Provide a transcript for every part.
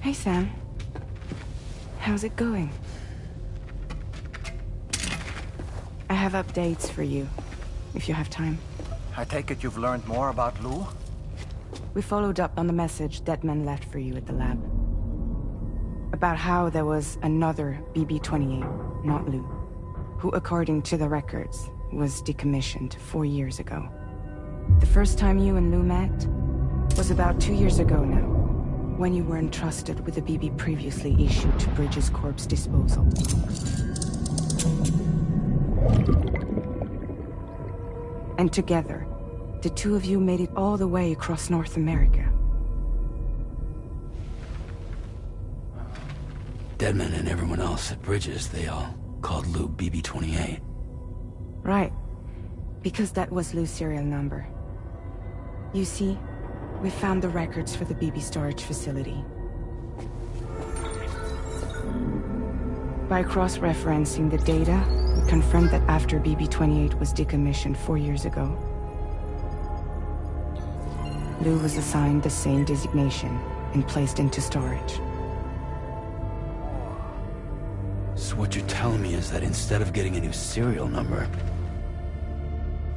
Hey, Sam. How's it going? I have updates for you, if you have time. I take it you've learned more about Lou? We followed up on the message Deadman left for you at the lab. About how there was another BB-28, not Lou, who, according to the records, was decommissioned 4 years ago. The first time you and Lou met was about 2 years ago now, when you were entrusted with a BB previously issued to Bridges Corp's disposal. And together, the two of you made it all the way across North America. Deadman and everyone else at Bridges, they all called Lou BB-28. Right. Because that was Lou's serial number. You see, we found the records for the BB storage facility. By cross-referencing the data, we confirmed that after BB-28 was decommissioned 4 years ago, Lou was assigned the same designation and placed into storage. So what you're telling me is that instead of getting a new serial number,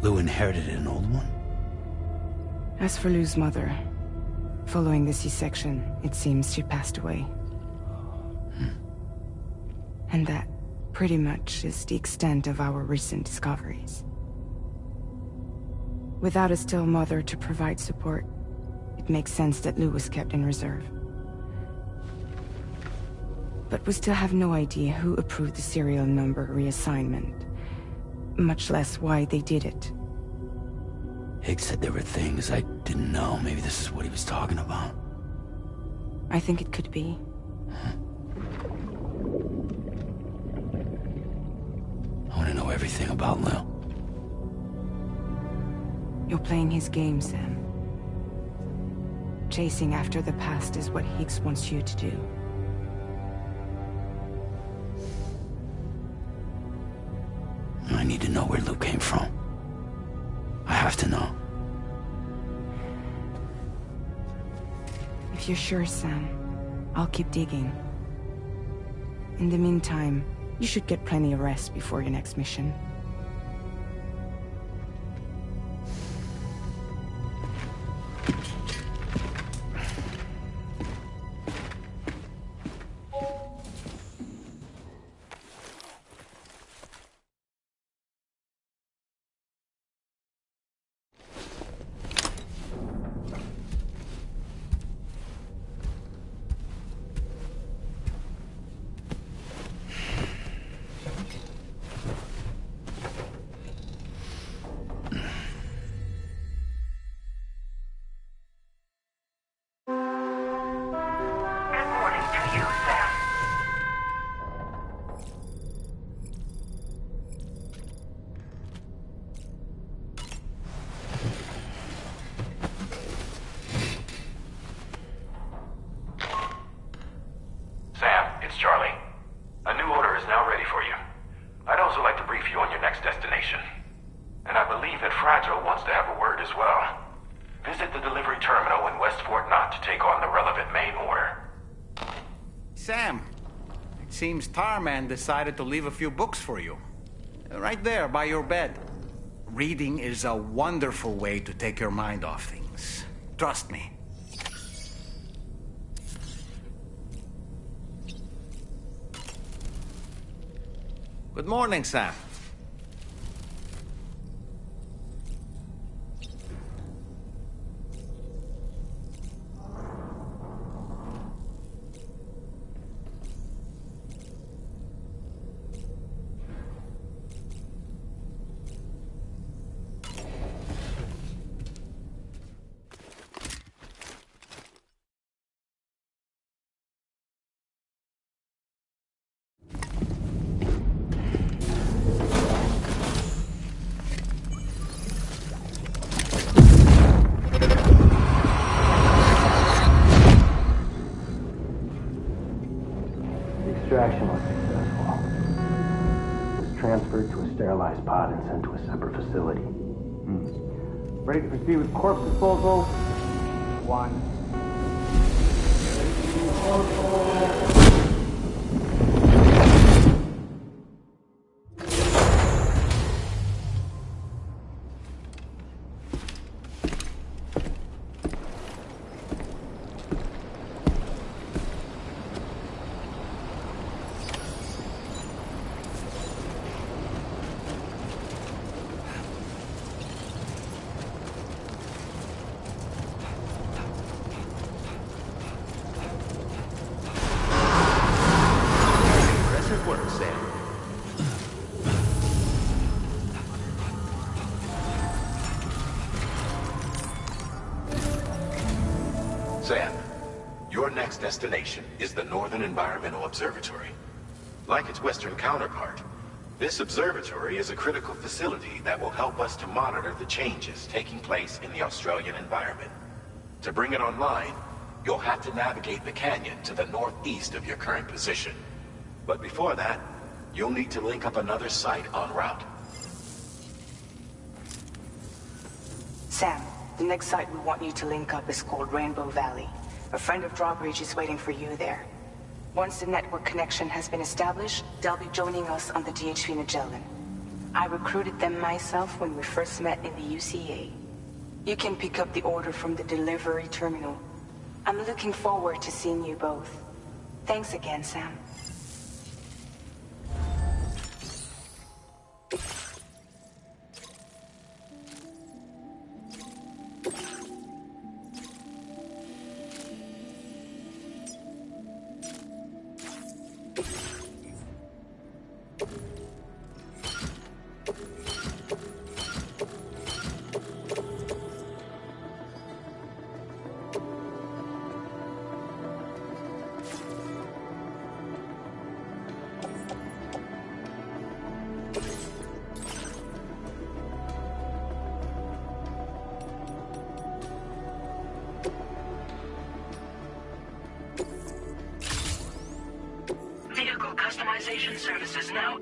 Lou inherited an old one? As for Lou's mother, following the C-section, it seems she passed away. And that, pretty much, is the extent of our recent discoveries. Without a still mother to provide support, it makes sense that Lou was kept in reserve. But we still have no idea who approved the serial number reassignment, much less why they did it. Higgs said there were things I didn't know. Maybe this is what he was talking about. I think it could be. I want to know everything about Lou. You're playing his game, Sam. Chasing after the past is what Higgs wants you to do. I need to know where Lou came from. I have to know. If you're sure, Sam, I'll keep digging. In the meantime, you should get plenty of rest before your next mission. Seems Tarman decided to leave a few books for you. Right there, by your bed. Reading is a wonderful way to take your mind off things. Trust me. Good morning, Sam. Extraction was successful. It was transferred to a sterilized pod and sent to a separate facility. Ready to proceed with corpse disposal? 1. Impressive work, Sam. Sam, your next destination is the Northern Environmental Observatory. Like its Western counterpart, this observatory is a critical facility that will help us to monitor the changes taking place in the Australian environment. To bring it online, you'll have to navigate the canyon to the northeast of your current position. But before that, you'll need to link up another site en route. Sam, the next site we want you to link up is called Rainbow Valley. A friend of Drawbridge is waiting for you there. Once the network connection has been established, they'll be joining us on the DH3 Magellan. I recruited them myself when we first met in the UCA. You can pick up the order from the delivery terminal. I'm looking forward to seeing you both. Thanks again, Sam. Vehicle customization services now.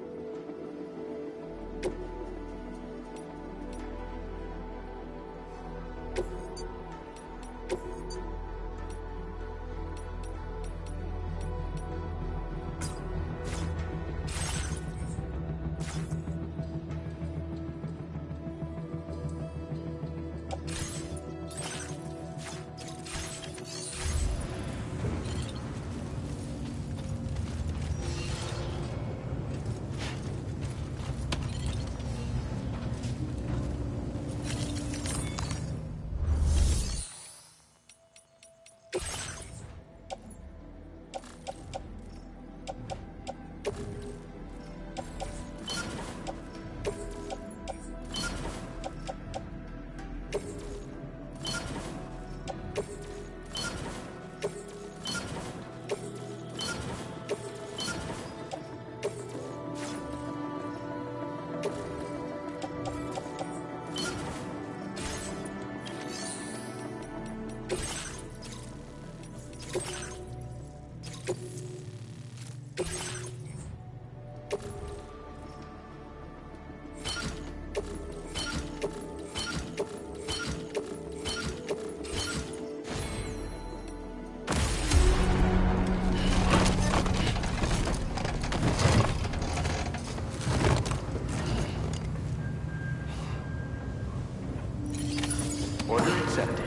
Order accepted.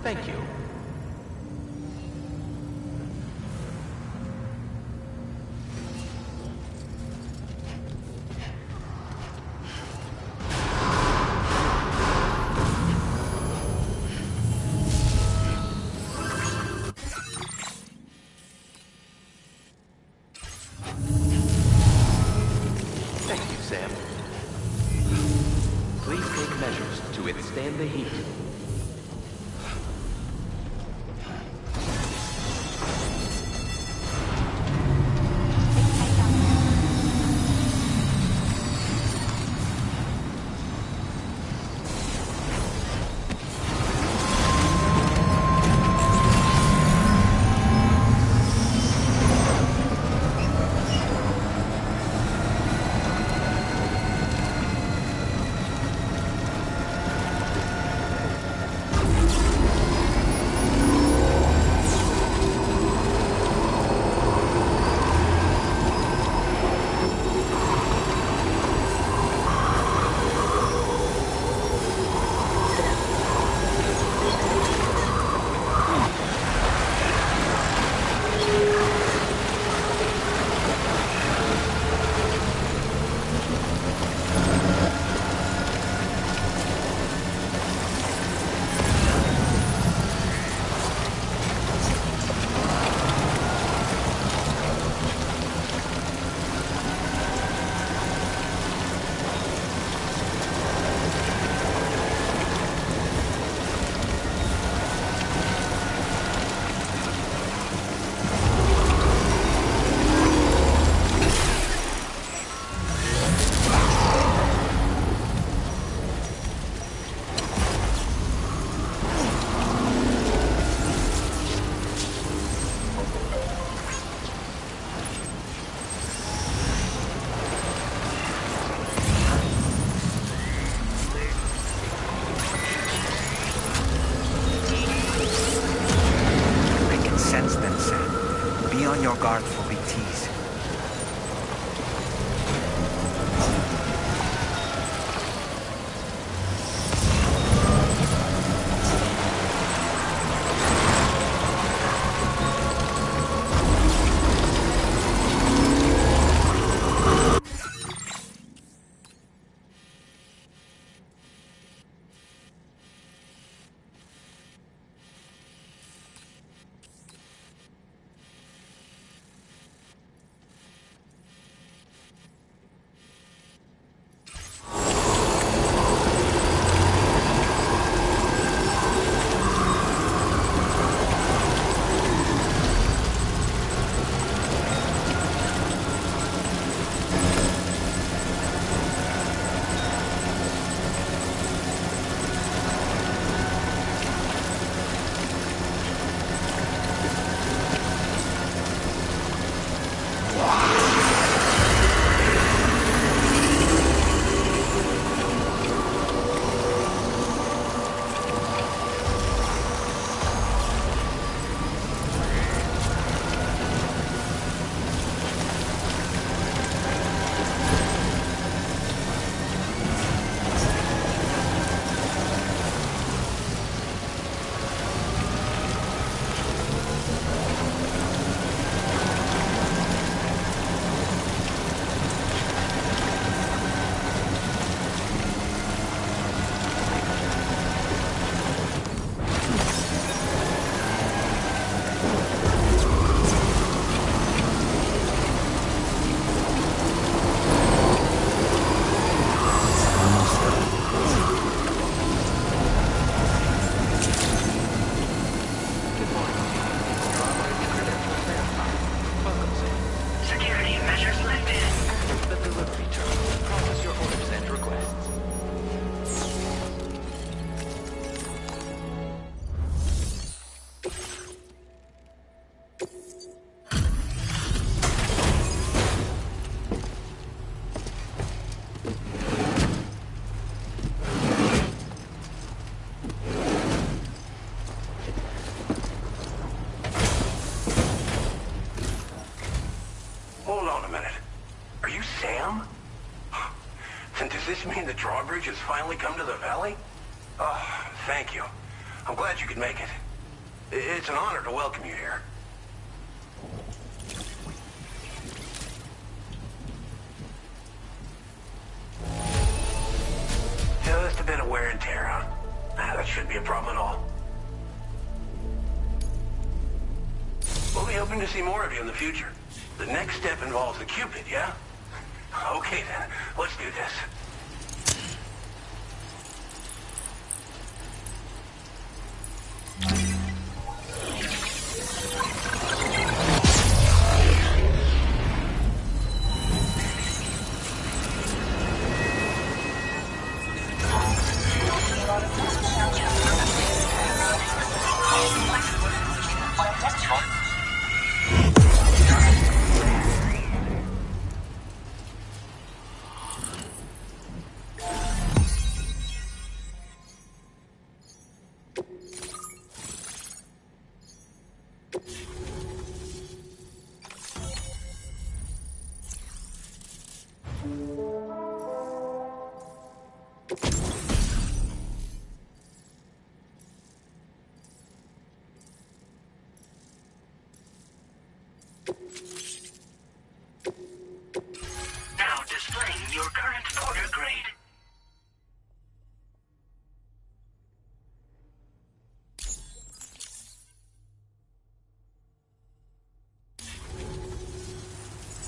Thank you. Thank you, Sam. Please take measures to withstand the heat. guard for BTs. The drawbridge has finally come to the valley? Oh, thank you. I'm glad you could make it. It's an honor to welcome you here. Just a bit of wear and tear, huh? That shouldn't be a problem at all. We'll be hoping to see more of you in the future. The next step involves the Cupid, yeah? Okay then, let's do this. Now displaying your current order grade.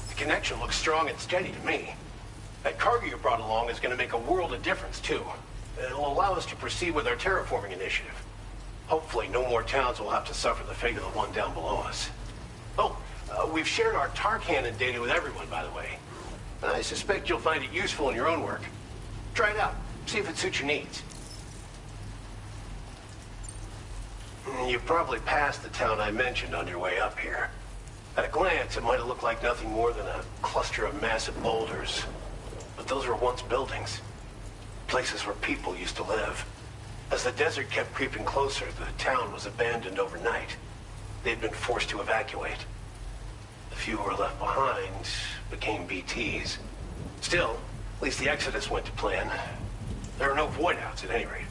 The connection looks strong and steady to me. That cargo you brought along is going to make a world of difference, too. It'll allow us to proceed with our terraforming initiative. Hopefully, no more towns will have to suffer the fate of the one down below us. Oh, we've shared our tar cannon data with everyone, by the way. I suspect you'll find it useful in your own work. Try it out. See if it suits your needs. You probably passed the town I mentioned on your way up here. At a glance, it might have looked like nothing more than a cluster of massive boulders. But those were once buildings. Places where people used to live. As the desert kept creeping closer, the town was abandoned overnight. They'd been forced to evacuate. The few were left behind became BTs. Still, at least the Exodus went to plan. There are no voidouts at any rate.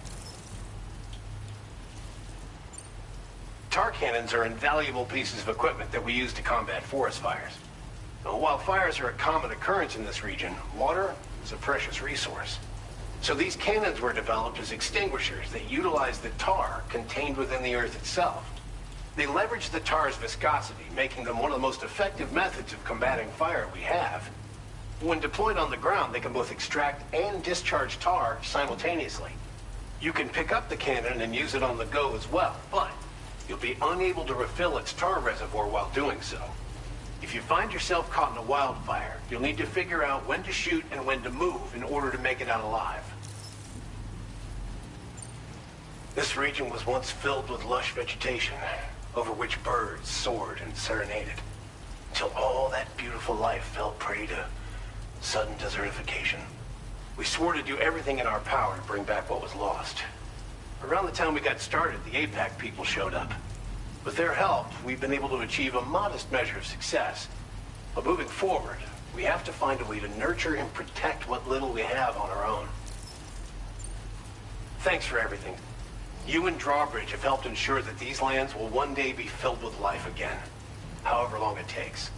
Tar cannons are invaluable pieces of equipment that we use to combat forest fires. Now, while fires are a common occurrence in this region, water is a precious resource. So these cannons were developed as extinguishers that utilize the tar contained within the earth itself. They leverage the tar's viscosity, making them one of the most effective methods of combating fire we have. When deployed on the ground, they can both extract and discharge tar simultaneously. You can pick up the cannon and use it on the go as well, but you'll be unable to refill its tar reservoir while doing so. If you find yourself caught in a wildfire, you'll need to figure out when to shoot and when to move in order to make it out alive. This region was once filled with lush vegetation, over which birds soared and serenaded, until all that beautiful life fell prey to sudden desertification. We swore to do everything in our power to bring back what was lost. Around the time we got started, the APAC people showed up. With their help, we've been able to achieve a modest measure of success. But moving forward, we have to find a way to nurture and protect what little we have on our own. Thanks for everything. You and Drawbridge have helped ensure that these lands will one day be filled with life again, however long it takes.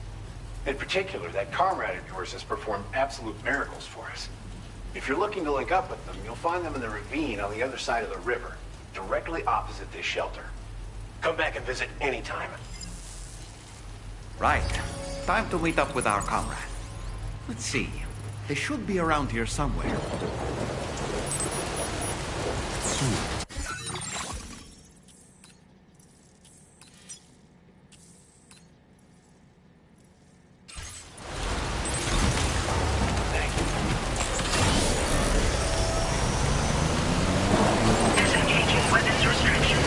In particular, that comrade of yours has performed absolute miracles for us. If you're looking to link up with them, you'll find them in the ravine on the other side of the river, directly opposite this shelter. Come back and visit anytime. Right. Time to meet up with our comrade. Let's see. They should be around here somewhere. Disengaging weapons restrictions.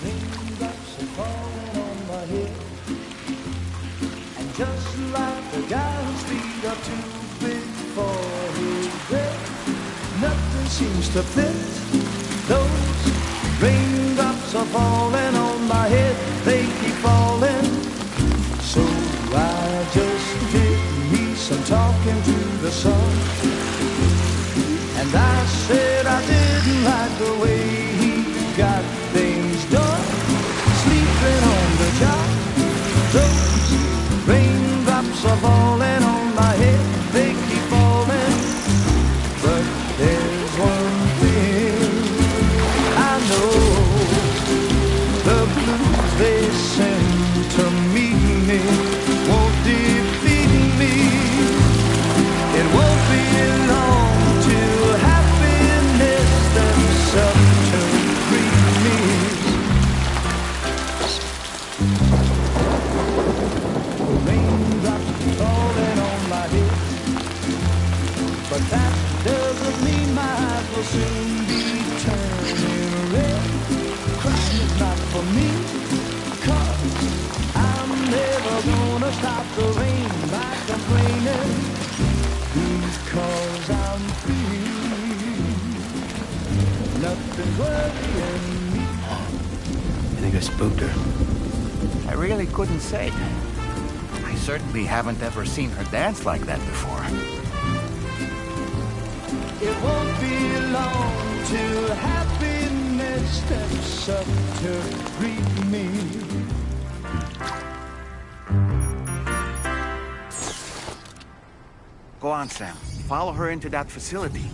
Raindrops are falling on my head, and just like the guy whose feet are too big for his bed, nothing seems to fit. Those raindrops are falling on my head, they keep falling. So I just did me some talking to the sun, and I said I didn't like the way he got things done. Sleeping on the job, those raindrops are falling on my head, they keep falling. But there's one thing I know, the blues they send to me won't defeat me. It won't be long till happiness steps up to greet me. Raindrops falling on my head, but that doesn't mean my eyes will soon be turning red. Crying is not for me, 'cause I'm never gonna stop the rain by complaining, because I'm free. Nothing's worrying me. I think I spooked her. I really couldn't say. I certainly haven't ever seen her dance like that before. It won't be long till happiness steps up to greet me. Go on, Sam. Follow her into that facility.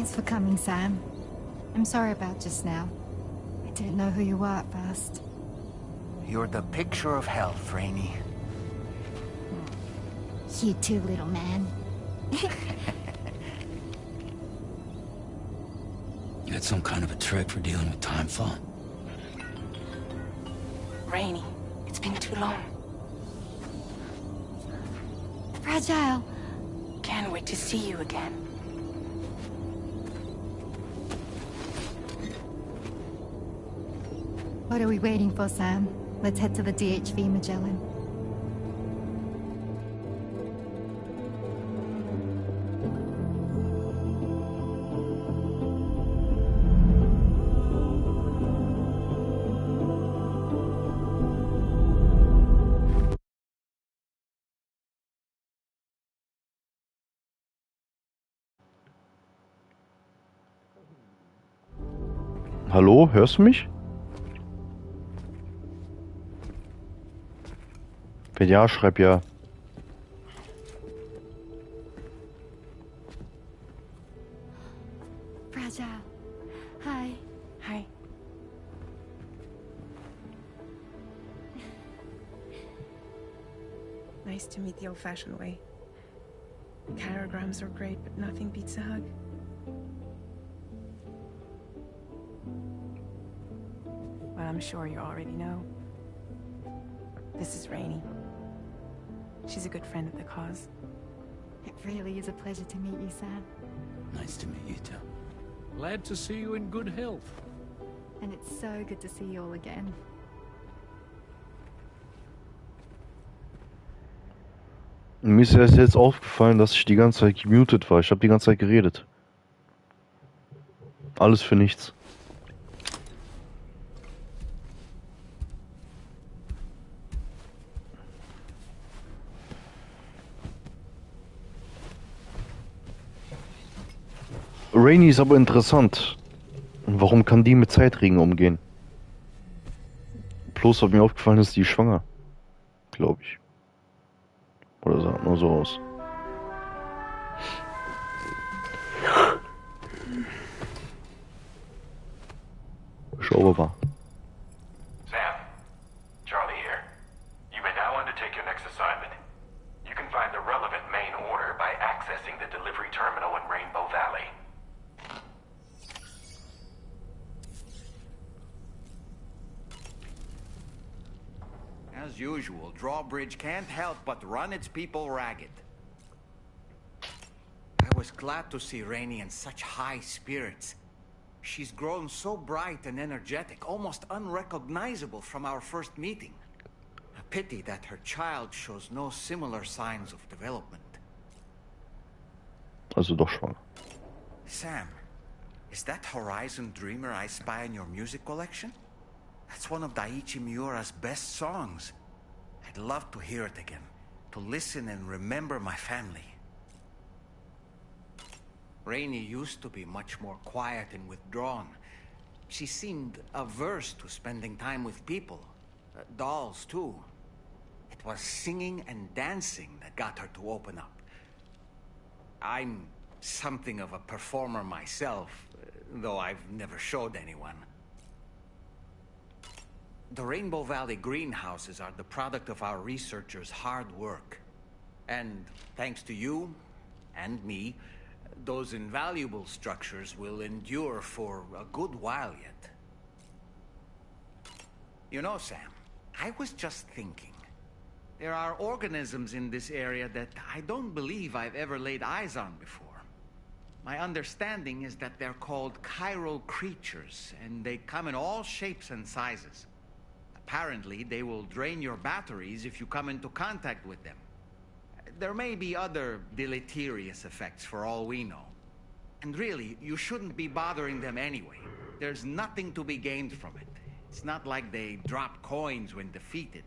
Thanks for coming, Sam. I'm sorry about just now. I didn't know who you were at first. You're the picture of health, Rainey. You too, little man. You got some kind of a trick for dealing with timefall? Rainey, it's been too long. Fragile. Can't wait to see you again. What are we waiting for, Sam? Let's head to the DHV Magellan. Hallo, hörst du mich? Wenn ja, schreib ja. Fragile. Hi. Hi. Nice to meet the old-fashioned way. Carograms are great, but nothing beats a hug. Well, I'm sure you already know. This is Rainey. She's a good friend of the cause. It really is a pleasure to meet you, Sam. Nice to meet you too. Glad to see you in good health. And it's so good to see you all again. Mir ist erst jetzt aufgefallen, dass ich die ganze Zeit gemutet war. Ich habe die ganze Zeit geredet. Alles für nichts. Rainey ist aber interessant. Warum kann die mit Zeitregen umgehen? Bloß hat mir aufgefallen, ist die schwanger. Glaube ich. Oder sah nur so aus. Schaubar. Sam, Charlie here. You may now undertake your next assignment. You can find the relevant main order by accessing the delivery terminal in Rainbow Valley. As usual, Drawbridge can't help but run its people ragged. I was glad to see Rainey in such high spirits. She's grown so bright and energetic, almost unrecognizable from our first meeting. A pity that her child shows no similar signs of development. Also doch schwanger. Sam, is that Horizon Dreamer I spy in your music collection? That's one of Daiichi Miura's best songs. I'd love to hear it again, to listen and remember my family. Rainey used to be much more quiet and withdrawn. She seemed averse to spending time with people. Dolls, too. It was singing and dancing that got her to open up. I'm something of a performer myself, though I've never showed anyone. The Rainbow Valley greenhouses are the product of our researchers' hard work. And thanks to you and me, those invaluable structures will endure for a good while yet. You know, Sam, I was just thinking. There are organisms in this area that I don't believe I've ever laid eyes on before. My understanding is that they're called chiral creatures, and they come in all shapes and sizes. Apparently, they will drain your batteries if you come into contact with them. There may be other deleterious effects for all we know. And really, you shouldn't be bothering them anyway. There's nothing to be gained from it. It's not like they drop coins when defeated.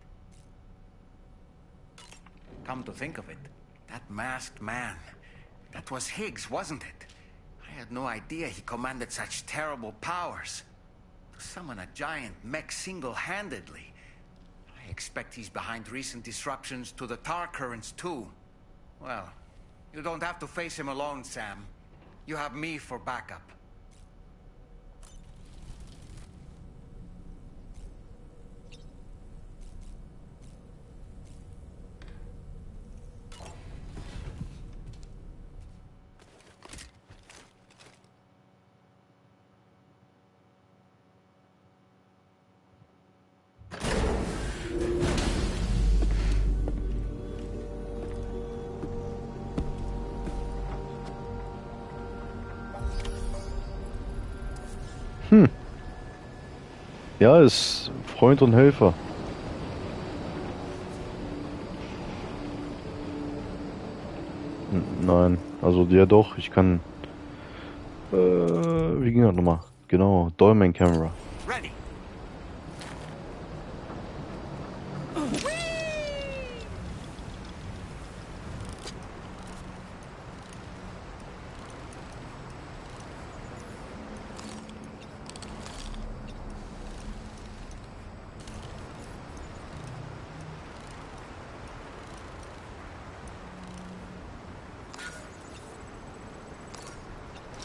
Come to think of it, that masked man, that was Higgs, wasn't it? I had no idea he commanded such terrible powers. To summon a giant mech single-handedly. I expect he's behind recent disruptions to the tar currents, too. Well, you don't have to face him alone, Sam. You have me for backup. Ja, ist Freund und Helfer. Nein, also ja doch, ich kann... wie ging das nochmal? Genau, Dolman Camera. Ready.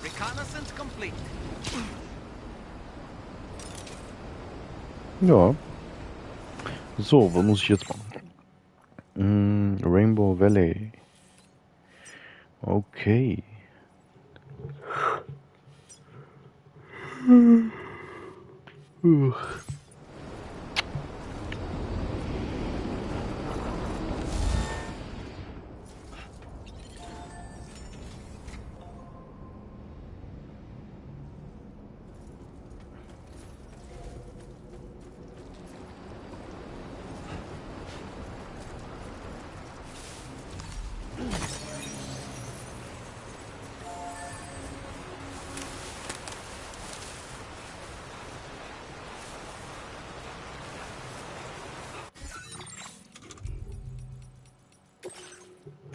Reconnaissance complete. Ja. So, was muss ich jetzt machen? Rainbow Valley. Okay.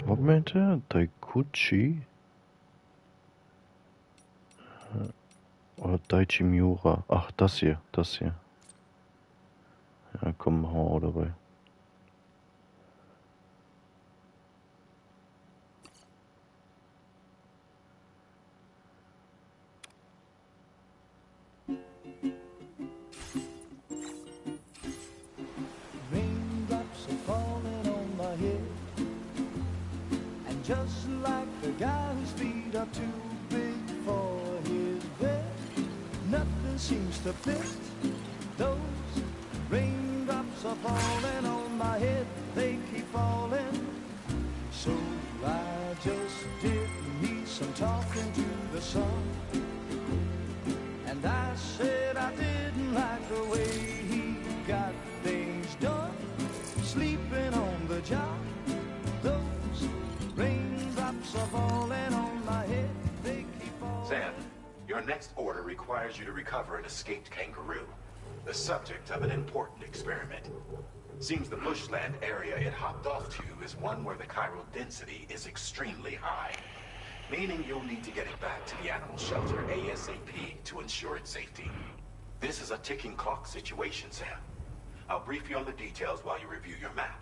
Was meint er? Daikuchi? Oder Daichi Miura? Ach, das hier, das hier. Ja, komm, machen wir auch dabei. Raindrops are falling on my head, and just like the guy whose feet are too big for his bed, nothing seems to fit. Those raindrops are falling on my head, they keep falling. So I just did me some talking to the sun, and I said I didn't like the way he got things done, sleeping on the job. Those raindrops are falling on my head, they keep falling. Sam, your next order requires you to recover an escaped kangaroo, the subject of an important experiment. Seems the bushland area it hopped off to is one where the chiral density is extremely high, meaning you'll need to get it back to the animal shelter ASAP to ensure its safety. This is a ticking clock situation, Sam. I'll brief you on the details while you review your map.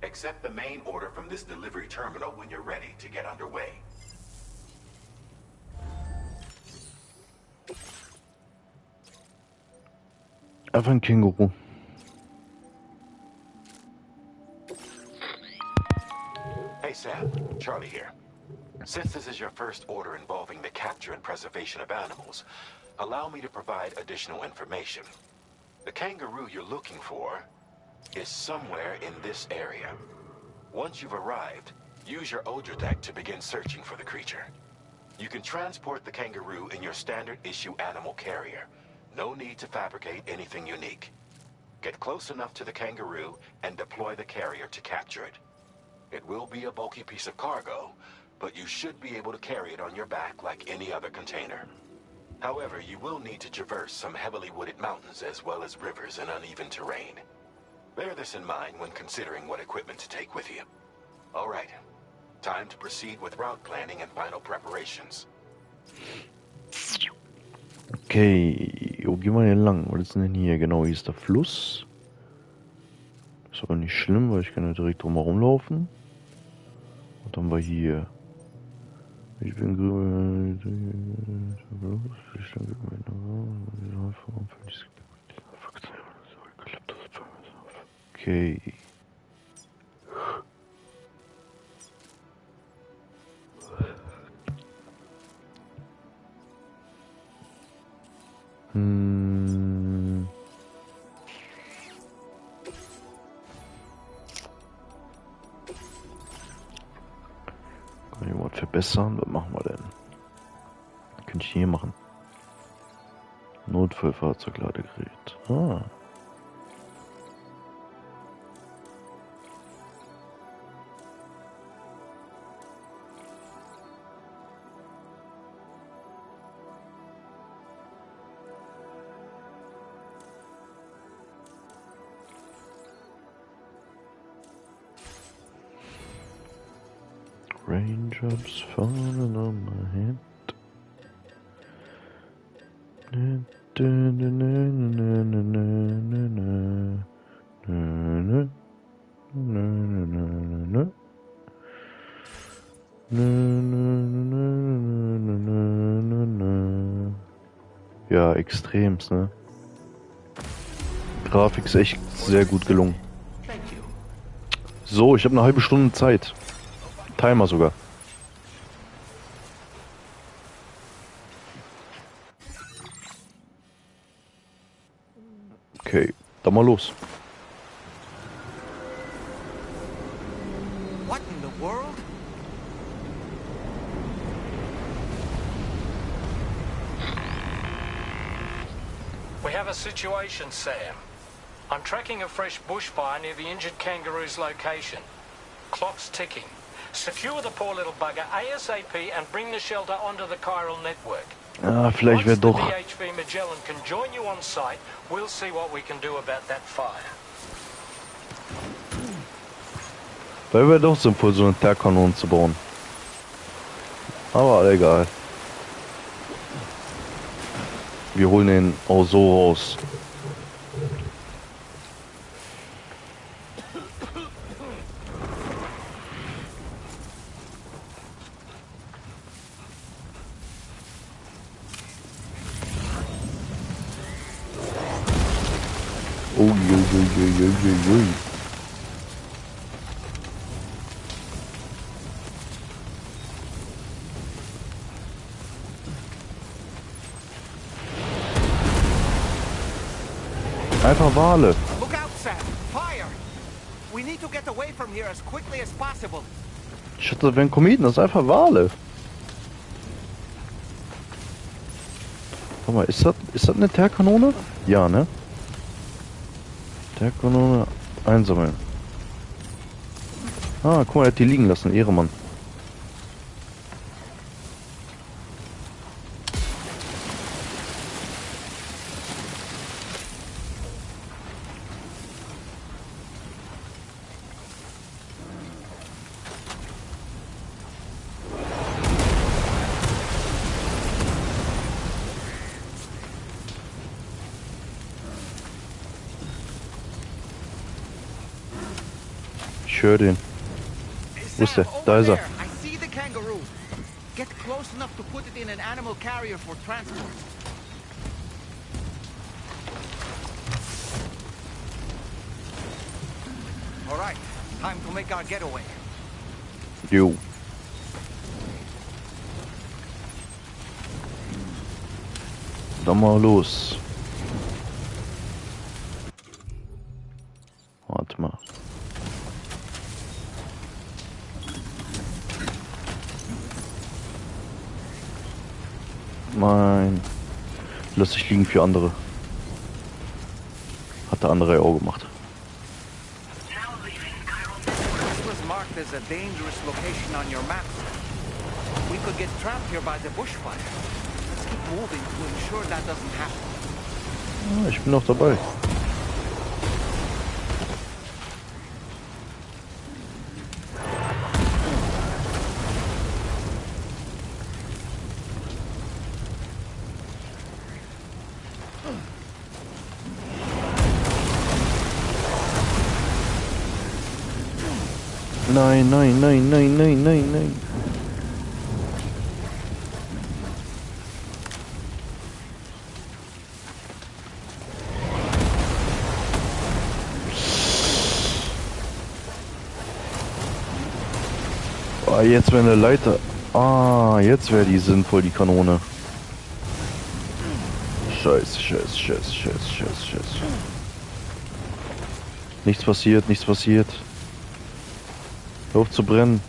Accept the main order from this delivery terminal when you're ready to get underway. Einfach ein Känguru. Hey Sam, Charlie here. Since this is your first order involving the capture and preservation of animals, allow me to provide additional information. The kangaroo you're looking for is somewhere in this area. Once you've arrived, use your Odra deck to begin searching for the creature. You can transport the kangaroo in your standard issue animal carrier. No need to fabricate anything unique. Get close enough to the kangaroo and deploy the carrier to capture it. It will be a bulky piece of cargo, but you should be able to carry it on your back like any other container. However, you will need to traverse some heavily wooded mountains as well as rivers and uneven terrain. Bear this in mind when considering what equipment to take with you. All right, time to proceed with route planning and final preparations. Okay, wo gehen wir denn lang? Was ist denn hier? Genau, hier ist der Fluss. Ist aber nicht schlimm, weil ich kann ja direkt drumherum laufen. Und dann war hier Ich bin grün. Okay. Kann jemand verbessern? Was machen wir denn? Was kann ich hier machen? Notfallfahrzeugladegerät. Ah. Raindrops falling on my head. Ja, extremst, ne? Grafik ist echt sehr gut gelungen. So, ich habe eine halbe Stunde Zeit. Timer sogar. Okay, dann mal los. What in the world? We have a situation, Sam. I'm tracking a fresh bushfire near the injured kangaroo's location. Clock's ticking. Secure the poor little bugger ASAP and bring the shelter onto the chiral network. Ah, vielleicht wäre doch. VHV Magellan can join you on site. We'll see what we can do about that fire. Weil wäre doch sinnvoll, so eine Terkanone zu bauen. Aber egal. Wir holen den auch so raus. Oh, ui. Einfach Wale. Look out, Sam! Fire! We need to get away from here as quickly as possible. Ich dachte, das wären Kometen, das ist einfach Wale. Warte mal, ist das eine Terkanone? Ja, ne? Terkanone einsammeln. Ah, guck mal, er hat die liegen lassen, Ehremann. Ich höre den. Wo ist der? Da ist er. I see the kangaroo. Get close enough to put it in an animal carrier for transport. All right, time to make our getaway. Jo. Dann mal los. Warte mal. Nein. Lass dich liegen für andere. Hat der andere ja auch gemacht. This was marked as a dangerous location on your map. We could get trapped here by the bushfire. Let's keep moving to ensure that doesn't happen. Ah, ich bin noch dabei. Nein. Ah, jetzt wäre eine Leiter. Ah, jetzt wäre die sinnvoll, die Kanone. Scheiße. Nichts passiert. Hör auf zu brennen.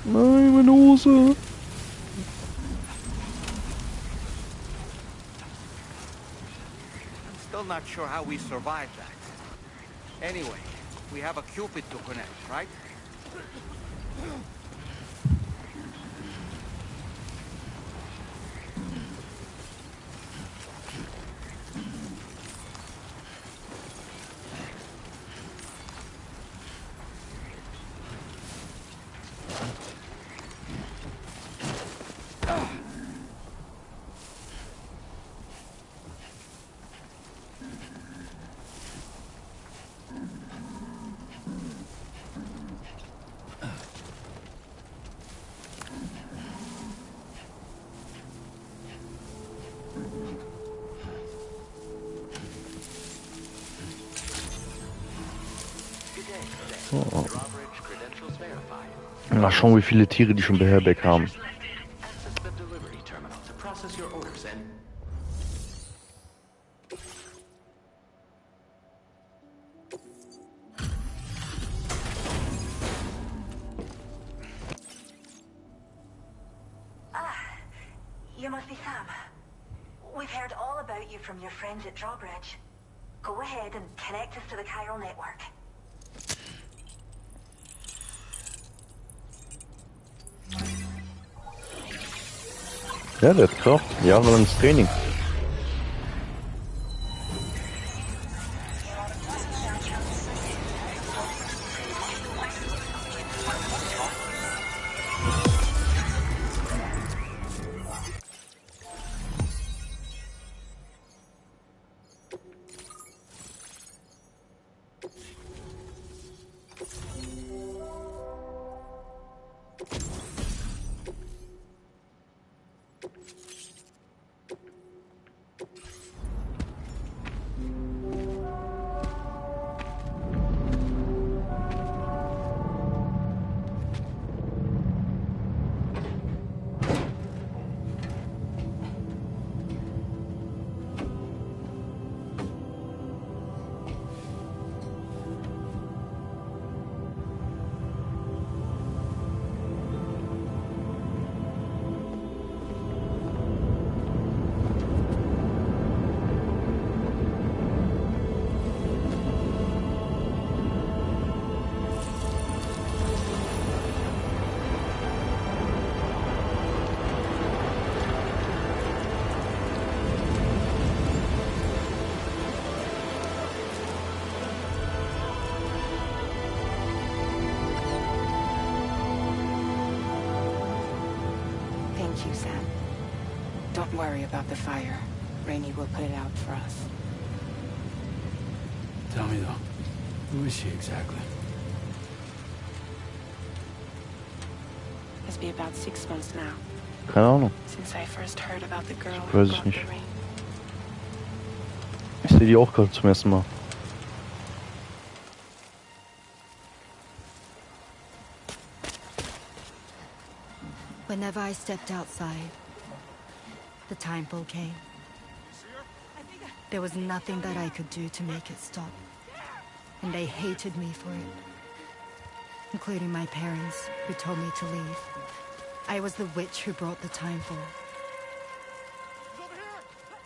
Nein, meine Hose. I'm still not sure how we survived that. Anyway, we have a Cupid to connect, right? Oh. Mal schauen, wie viele Tiere die schon beherbergt haben. You must be Sam. We've heard all about you from your friends at Drawbridge. Go ahead and connect us to the chiral network. Ja, der hat Kraft. Jahrelanges Training. Thank you, Sam. Don't worry about the fire. Rainey will put it out for us. Tell me though, who is she exactly? Must be about 6 months now. Keine Ahnung. Since I first heard about the girl Weiß who ich brought nicht. the rain. Ich sehe die auch gerade zum ersten Mal. Whenever I stepped outside, the timefall came. There was nothing that I could do to make it stop. And they hated me for it. Including my parents, who told me to leave. I was the witch who brought the timefall.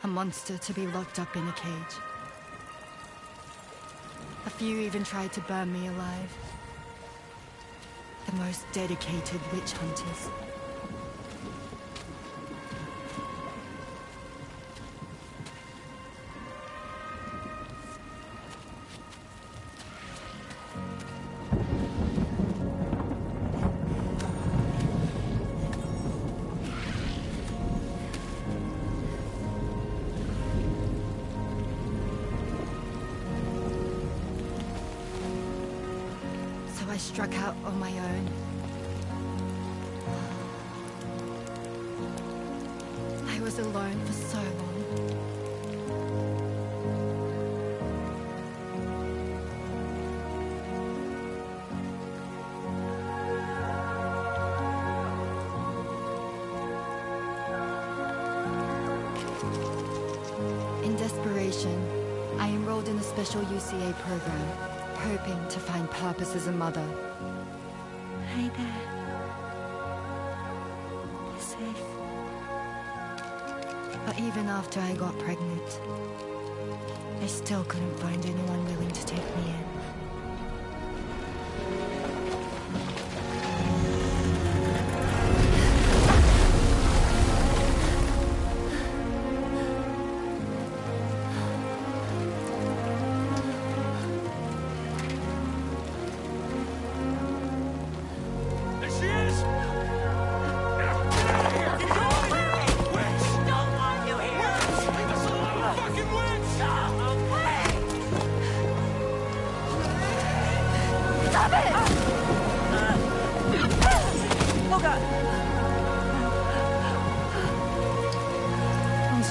A monster to be locked up in a cage. A few even tried to burn me alive. The most dedicated witch hunters. I struck out on my own. I was alone for so long. special UCA program, hoping to find purpose as a mother. Hey there. You're safe. But even after I got pregnant, I still couldn't find anyone willing to take me in.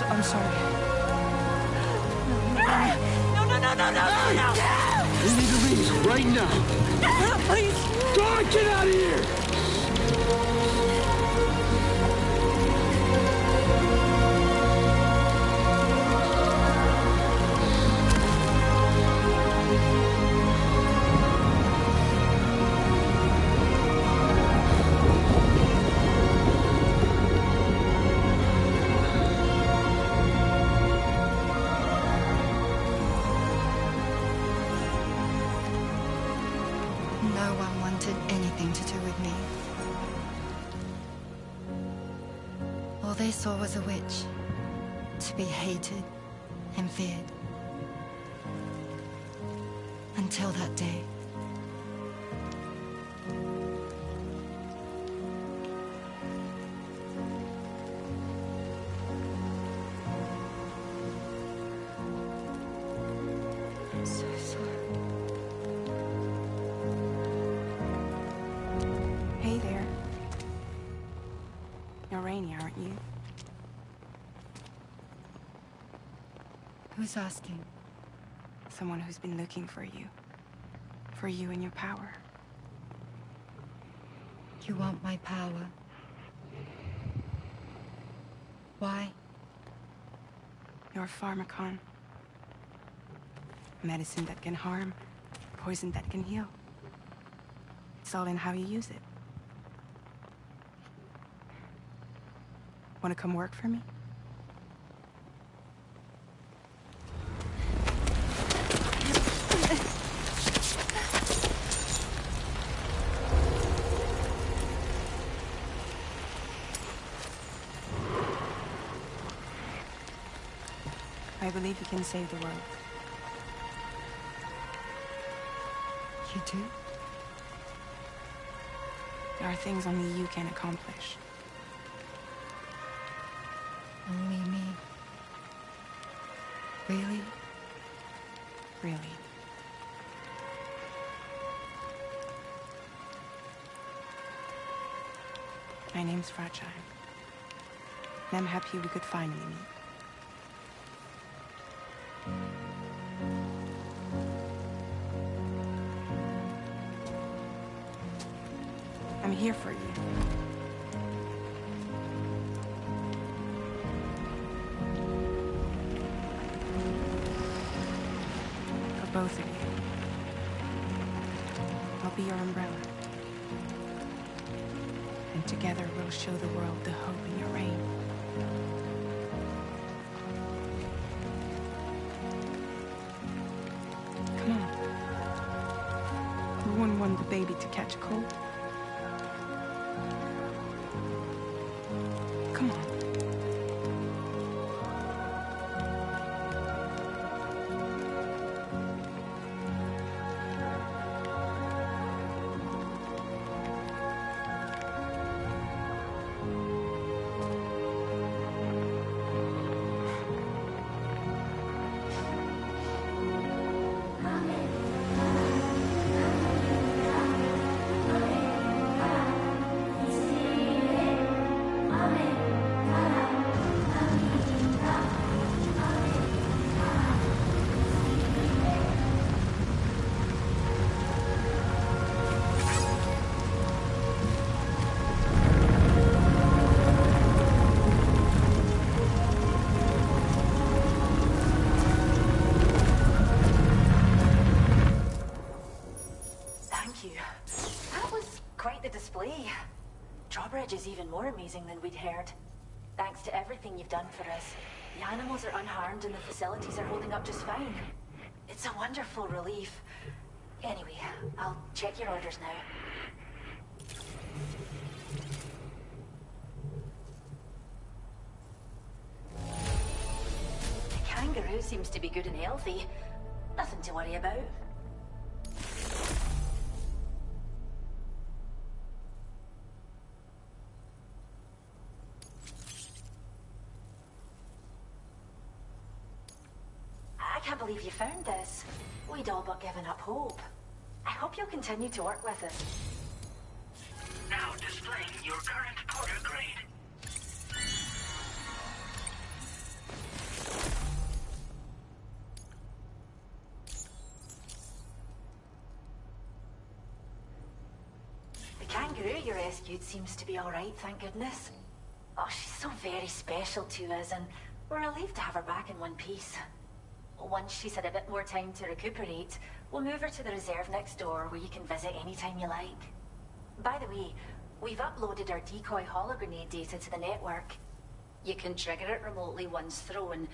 I'm sorry. No. We need to leave right now. Please. Dawn, get out of here! No one wanted anything to do with me. All they saw was a witch, to be hated and feared. Until that day. I'm so sorry. Hey there. You're Rainy, aren't you? Who's asking? Someone who's been looking for you. For you and your power. You want my power? Why? You're a pharmacon. Medicine that can harm, poison that can heal. It's all in how you use it. Want to come work for me? I believe you can save the world. You do? There are things only you can accomplish. Only me. Really? Really. My name's Fragile. And I'm happy we could finally meet. I'm here for you. For both of you. I'll be your umbrella. And together we'll show the world the hope in your reign. Come on. You wouldn't want the baby to catch a cold. Come on. quite the display. Drawbridge is even more amazing than we'd heard. Thanks to everything you've done for us, the animals are unharmed and the facilities are holding up just fine. It's a wonderful relief. Anyway, I'll check your orders now. The kangaroo seems to be good and healthy. Nothing to worry about. I can't believe you found this. We'd all but given up hope. I hope you'll continue to work with us. Now displaying your current porter grade. The kangaroo you rescued seems to be alright, thank goodness. Oh, she's so very special to us, and we're relieved to have her back in one piece. Once she's had a bit more time to recuperate, we'll move her to the reserve next door where you can visit anytime you like. By the way, we've uploaded our decoy hologrenade data to the network. You can trigger it remotely once thrown,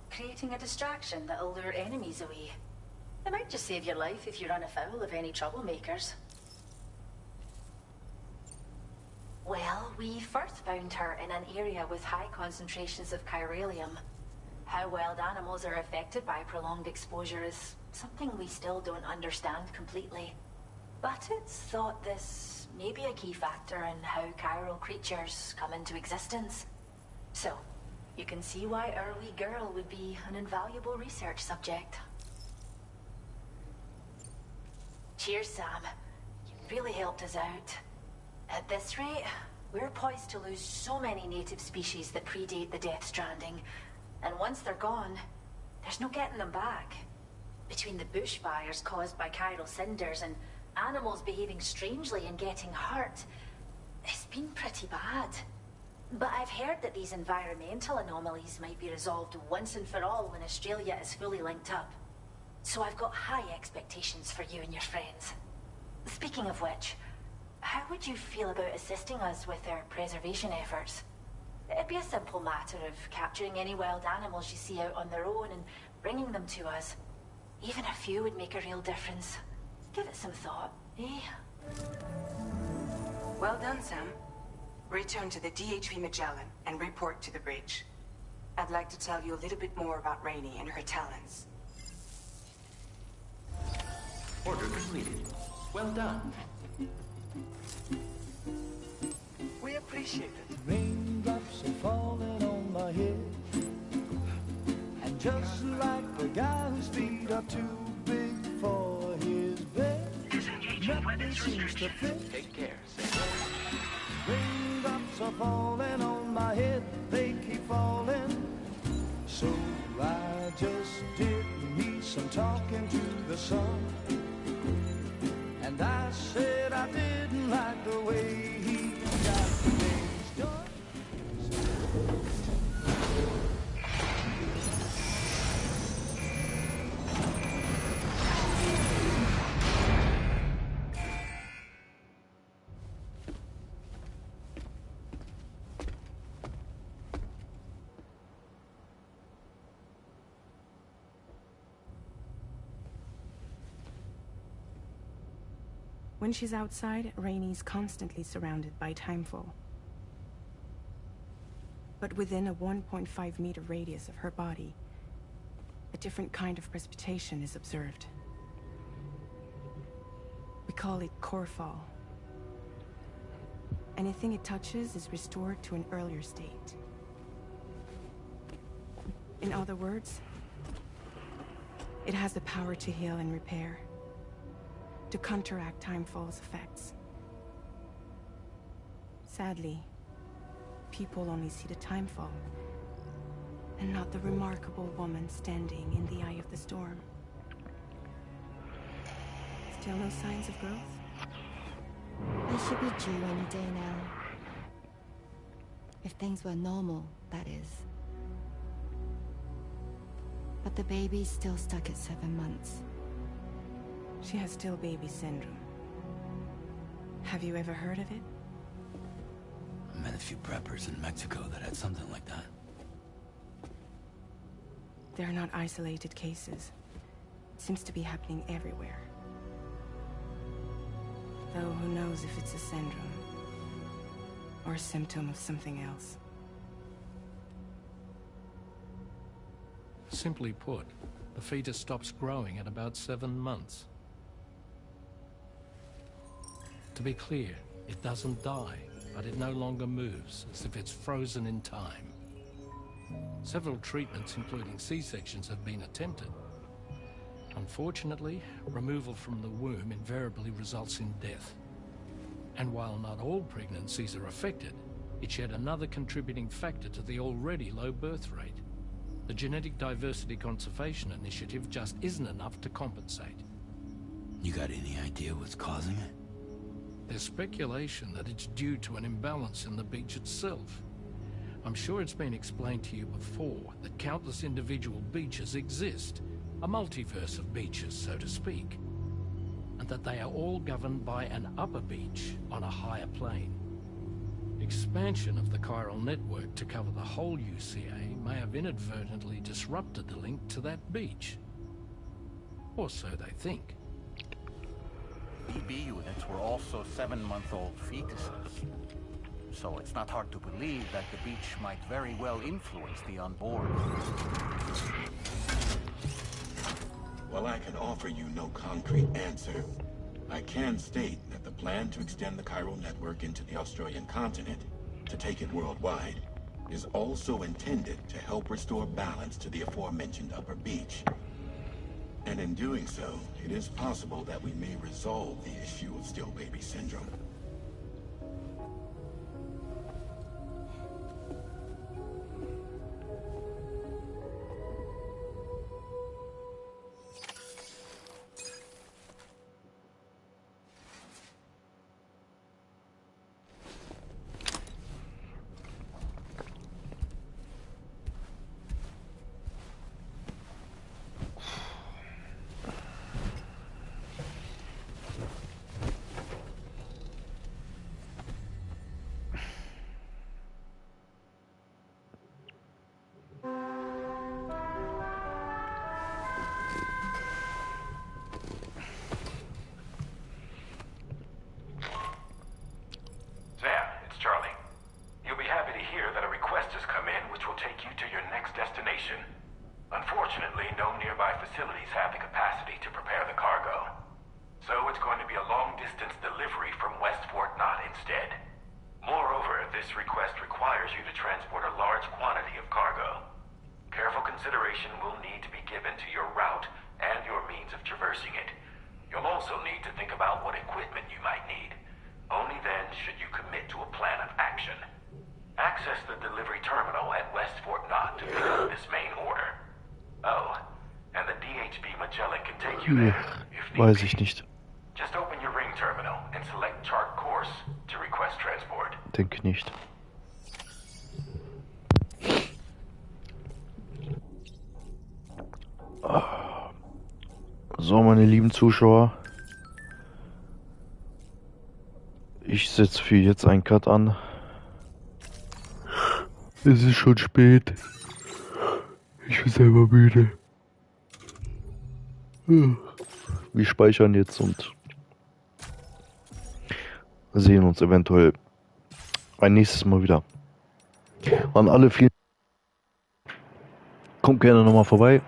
creating a distraction that'll lure enemies away. It might just save your life if you run afoul of any troublemakers. Well, we first found her in an area with high concentrations of chiralium. How wild animals are affected by prolonged exposure is something we still don't understand completely. But it's thought this may be a key factor in how chiral creatures come into existence. So, you can see why our wee girl would be an invaluable research subject. Cheers, Sam. You really helped us out. At this rate, we're poised to lose so many native species that predate the Death Stranding. And once they're gone, there's no getting them back. Between the bushfires caused by chiral cinders and animals behaving strangely and getting hurt, it's been pretty bad. But I've heard that these environmental anomalies might be resolved once and for all when Australia is fully linked up. So I've got high expectations for you and your friends. Speaking of which, how would you feel about assisting us with our preservation efforts? It'd be a simple matter of capturing any wild animals you see out on their own and bringing them to us. Even a few would make a real difference. Give it some thought, eh? Well done, Sam. Return to the DHV Magellan and report to the bridge. I'd like to tell you a little bit more about Rainey and her talents. Order completed. Well done. We appreciate it. Raindrops are falling on my head, and just like the guy whose feet are too big for his bed, nothing seems to fit. Take care, Raindrops are falling on my head, they keep falling. So I just did me some talking to the sun, and I said I didn't like the way he got things done. When she's outside, Rainey's constantly surrounded by timefall. But within a 1.5-meter radius of her body, a different kind of precipitation is observed. We call it core fall. Anything it touches is restored to an earlier state. In other words, it has the power to heal and repair, to counteract timefall's effects. Sadly, people only see the timefall, and not the remarkable woman standing in the eye of the storm. Still no signs of growth? They should be due any day now. If things were normal, that is. But the baby's still stuck at 7 months. She has still baby syndrome. Have you ever heard of it? I met a few preppers in Mexico that had something like that. They're not isolated cases. It seems to be happening everywhere. Though who knows if it's a syndrome or a symptom of something else. Simply put, the fetus stops growing at about 7 months. To be clear, it doesn't die, but it no longer moves, as if it's frozen in time. Several treatments, including C-sections, have been attempted. Unfortunately, removal from the womb invariably results in death. And while not all pregnancies are affected, it's yet another contributing factor to the already low birth rate. The Genetic Diversity Conservation Initiative just isn't enough to compensate. You got any idea what's causing it? There's speculation that it's due to an imbalance in the beach itself. I'm sure it's been explained to you before that countless individual beaches exist, a multiverse of beaches, so to speak, and that they are all governed by an upper beach on a higher plane. Expansion of the chiral network to cover the whole UCA may have inadvertently disrupted the link to that beach. Or so they think. BB units were also 7-month-old fetuses. So it's not hard to believe that the beach might very well influence the onboard. While I can offer you no concrete answer, I can state that the plan to extend the chiral network into the Australian continent, to take it worldwide, is also intended to help restore balance to the aforementioned upper beach. And in doing so, it is possible that we may resolve the issue of still baby syndrome. Weiß ich nicht. Denke nicht. So, meine lieben Zuschauer. Ich setze für jetzt einen Cut an. Es ist schon spät. Ich bin selber müde. Wir speichern jetzt und sehen uns eventuell ein nächstes Mal wieder. An alle vielen. Kommt gerne nochmal vorbei.